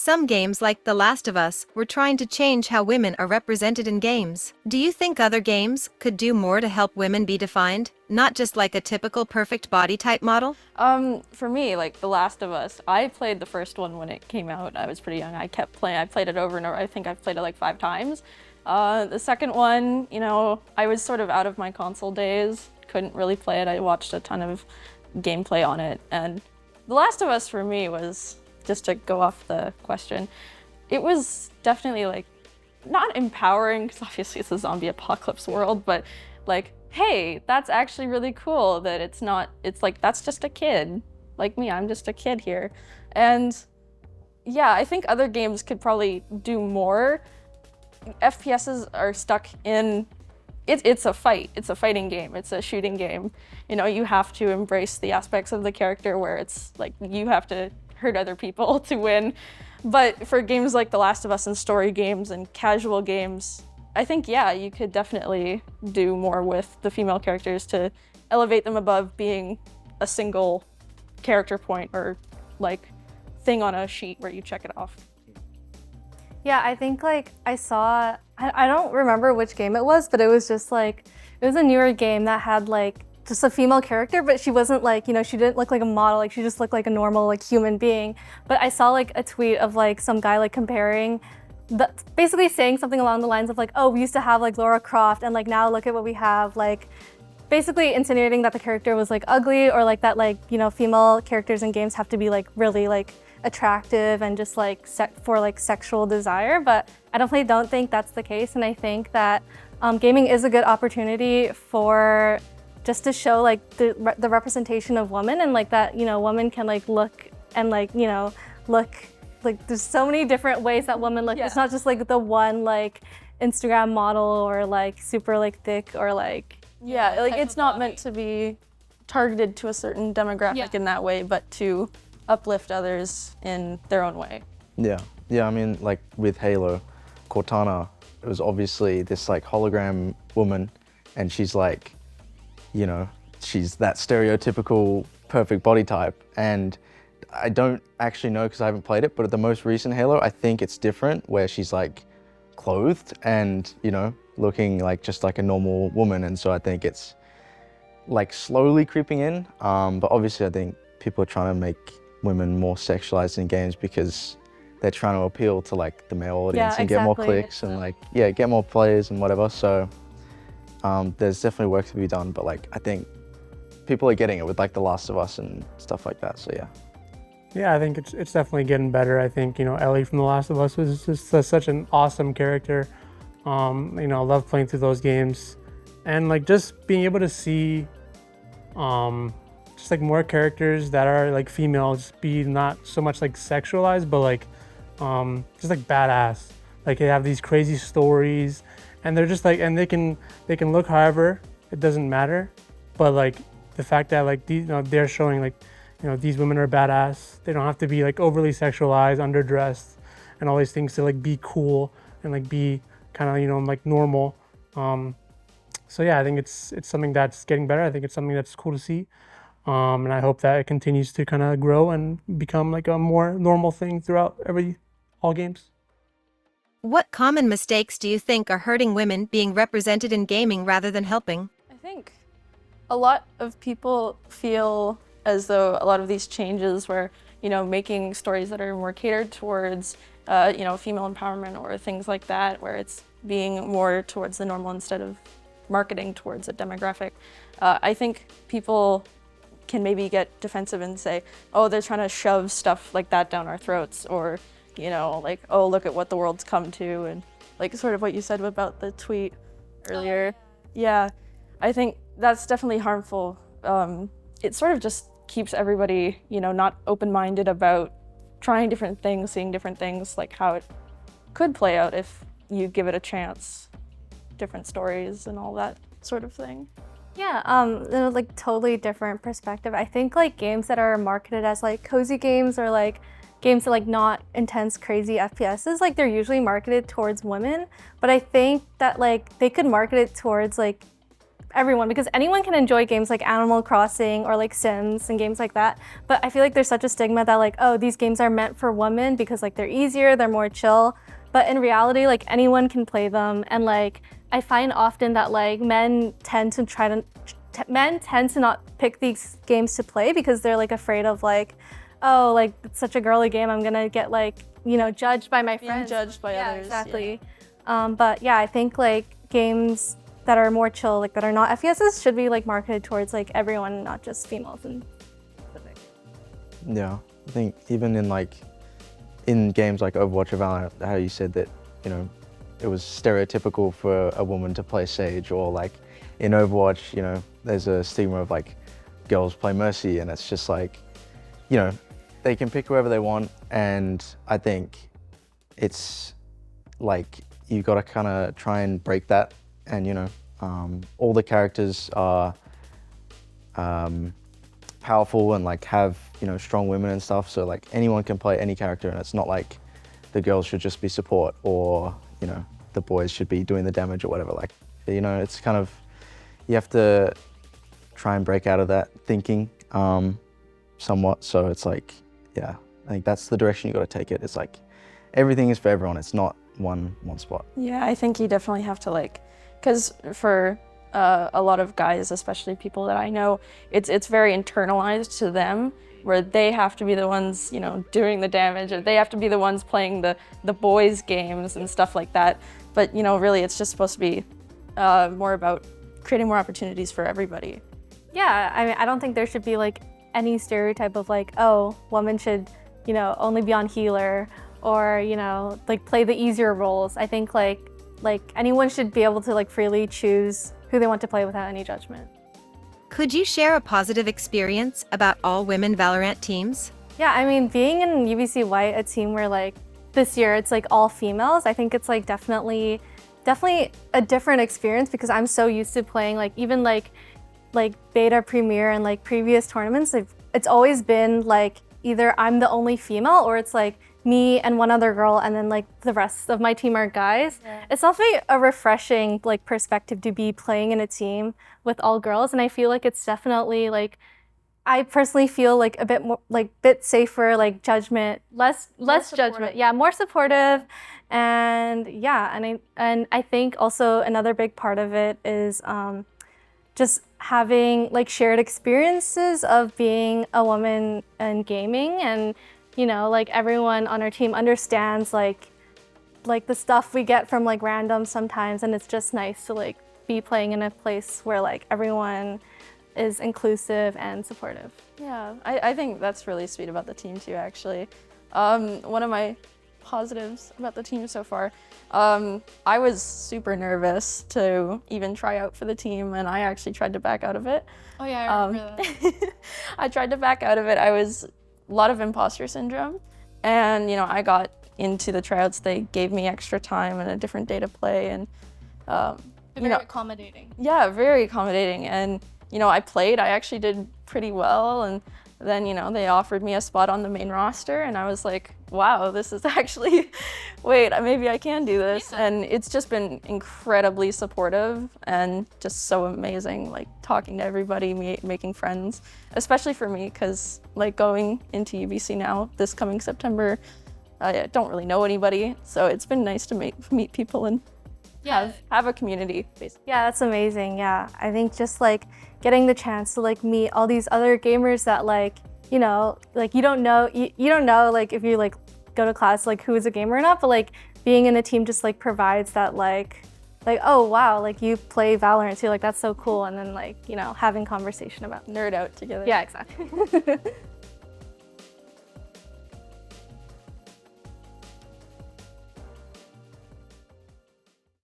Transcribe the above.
Some games like The Last of Us were trying to change how women are represented in games. Do you think other games could do more to help women be defined, not just like a typical perfect body type model? For me, like The Last of Us, I played the first one when it came out. I was pretty young. I kept playing. I played it over and over. I think I've played it like 5 times. The second one, I was sort of out of my console days. Couldn't really play it. I watched a ton of gameplay on it. And The Last of Us for me was, just to go off the question, it was definitely like not empowering, because obviously it's a zombie apocalypse world, but like, hey, that's actually really cool that it's like, that's just a kid. Like me, I'm just a kid here. And yeah, I think other games could probably do more. FPSs are stuck in, it's a fight. It's a fighting game. It's a shooting game. You have to embrace the aspects of the character where it's like, you have to hurt other people to win. But for games like The Last of Us and story games and casual games, I think, yeah, you could definitely do more with the female characters to elevate them above being a single character point or like thing on a sheet where you check it off. Yeah, I think like I don't remember which game it was, but it was just like, it was a newer game that had like just a female character, but she wasn't like, she didn't look like a model, like she just looked like a normal like human being. But I saw like a tweet of like some guy like comparing, basically saying something along the lines of like, oh, we used to have like Lara Croft and like now look at what we have, like basically insinuating that the character was like ugly or like that like, female characters in games have to be like really like attractive and just like for like sexual desire. But I definitely don't think that's the case. And I think that gaming is a good opportunity for just to show like the representation of women and like that, women can like look and like, look like there's so many different ways that women look. Yeah. It's not just like the one like Instagram model or like super like thick or like. Yeah, like it's not meant to be targeted to a certain demographic in that way, but to uplift others in their own way. Yeah, I mean, like with Halo, Cortana, it was obviously this like hologram woman, and she's like, she's that stereotypical perfect body type. And I don't actually know because I haven't played it, but at the most recent Halo, I think it's different where she's like clothed and, looking like just like a normal woman. And so I think it's like slowly creeping in. But obviously I think people are trying to make women more sexualized in games because they're trying to appeal to like the male audience and get more clicks and like, get more players and whatever. So there's definitely work to be done, but like I think people are getting it with like The Last of Us and stuff like that. So yeah. Yeah, I think it's definitely getting better. I think Ellie from The Last of Us was just such an awesome character. I love playing through those games, and like just being able to see just like more characters that are like females be not so much like sexualized, but like just like badass. Like they have these crazy stories, and they're just like, and they can look however, it doesn't matter. But like the fact that like these, they're showing like, these women are badass. They don't have to be like overly sexualized, underdressed, and all these things to like be cool and like be kind of like normal. So yeah, I think it's something that's getting better. I think it's something that's cool to see, and I hope that it continues to kind of grow and become like a more normal thing throughout all games. What common mistakes do you think are hurting women being represented in gaming rather than helping? I think a lot of people feel as though a lot of these changes where, making stories that are more catered towards, female empowerment or things like that, where it's being more towards the normal instead of marketing towards a demographic. I think people can maybe get defensive and say, oh, they're trying to shove stuff like that down our throats, or, like, oh, look at what the world's come to, and like sort of what you said about the tweet earlier. Yeah, I think that's definitely harmful. It sort of just keeps everybody, not open-minded about trying different things, seeing different things, like how it could play out if you give it a chance, different stories and all that sort of thing. Yeah, like totally different perspective. I think like games that are marketed as like cozy games or like games that like not intense, crazy FPSs, like they're usually marketed towards women. But I think that like they could market it towards like everyone, because anyone can enjoy games like Animal Crossing or like Sims and games like that. But I feel like there's such a stigma that like, oh, these games are meant for women because like they're easier, they're more chill. But in reality, like anyone can play them. And like, I find often that like men tend to not pick these games to play because they're like afraid of like, oh, like it's such a girly game, I'm gonna get like, you know, judged by my friends. Being judged by others. Exactly. Yeah. But yeah, I think like games that are more chill, like that are not FPSs, should be like marketed towards like everyone, not just females and specific. Yeah, I think even in games like Overwatch or Valorant, how you said that, you know, it was stereotypical for a woman to play Sage, or like in Overwatch, you know, there's a stigma of like girls play Mercy, and it's just like, you know, they can pick whoever they want, and I think it's like you got to kind of try and break that, and you know, all the characters are powerful and like have, you know, strong women and stuff, so like anyone can play any character, and it's not like the girls should just be support, or you know, the boys should be doing the damage or whatever. Like, you know, it's kind of, you have to try and break out of that thinking somewhat. So it's like, yeah, I think that's the direction you got to take it. It's like everything is for everyone. It's not one spot. Yeah, I think you definitely have to like, because for a lot of guys, especially people that I know, it's very internalized to them, where they have to be the ones, you know, doing the damage, or they have to be the ones playing the boys' games and stuff like that. But you know, really, it's just supposed to be more about creating more opportunities for everybody. Yeah, I mean, I don't think there should be like any stereotype of like, oh, women should, you know, only be on healer, or you know, like play the easier roles. I think like anyone should be able to like freely choose who they want to play without any judgment. Could you share a positive experience about all women Valorant teams? Yeah, I mean, being in UBC White, a team where like this year it's like all females, I think it's like definitely a different experience, because I'm so used to playing like even like beta, premier, and like previous tournaments. It's always been like either I'm the only female, or it's like me and one other girl, and then like the rest of my team are guys. Yeah. It's definitely a refreshing like perspective to be playing in a team with all girls, and I feel like it's definitely like, I personally feel like a bit more like bit safer, like judgment, less judgment. Yeah, more supportive, and yeah, and I think also another big part of it is just having like shared experiences of being a woman in gaming, and you know, like everyone on our team understands like the stuff we get from like random sometimes, and it's just nice to like be playing in a place where like everyone is inclusive and supportive. Yeah, I think that's really sweet about the team too, actually. One of my positives about the team so far, I was super nervous to even try out for the team, and I actually tried to back out of it. Oh yeah, I remember that. I tried to back out of it. I was a lot of imposter syndrome, and you know, I got into the tryouts. They gave me extra time and a different day to play, and Very accommodating. Yeah, very accommodating. And you know, I played. I actually did pretty well, and then you know, they offered me a spot on the main roster, and I was like, wow, this is actually, wait, maybe I can do this. Yeah. And it's just been incredibly supportive and just so amazing, like talking to everybody, making friends, especially for me, because like going into UBC now this coming September, I don't really know anybody, so it's been nice to meet people and have a community, basically. Yeah, that's amazing. Yeah, I think just like getting the chance to like meet all these other gamers that like, you know, like you don't know like if you like go to class like who is a gamer or not, but like being in a team just like provides that like oh wow, like you play Valorant too, like that's so cool, and then like, you know, having conversation about nerd out together. Yeah, exactly.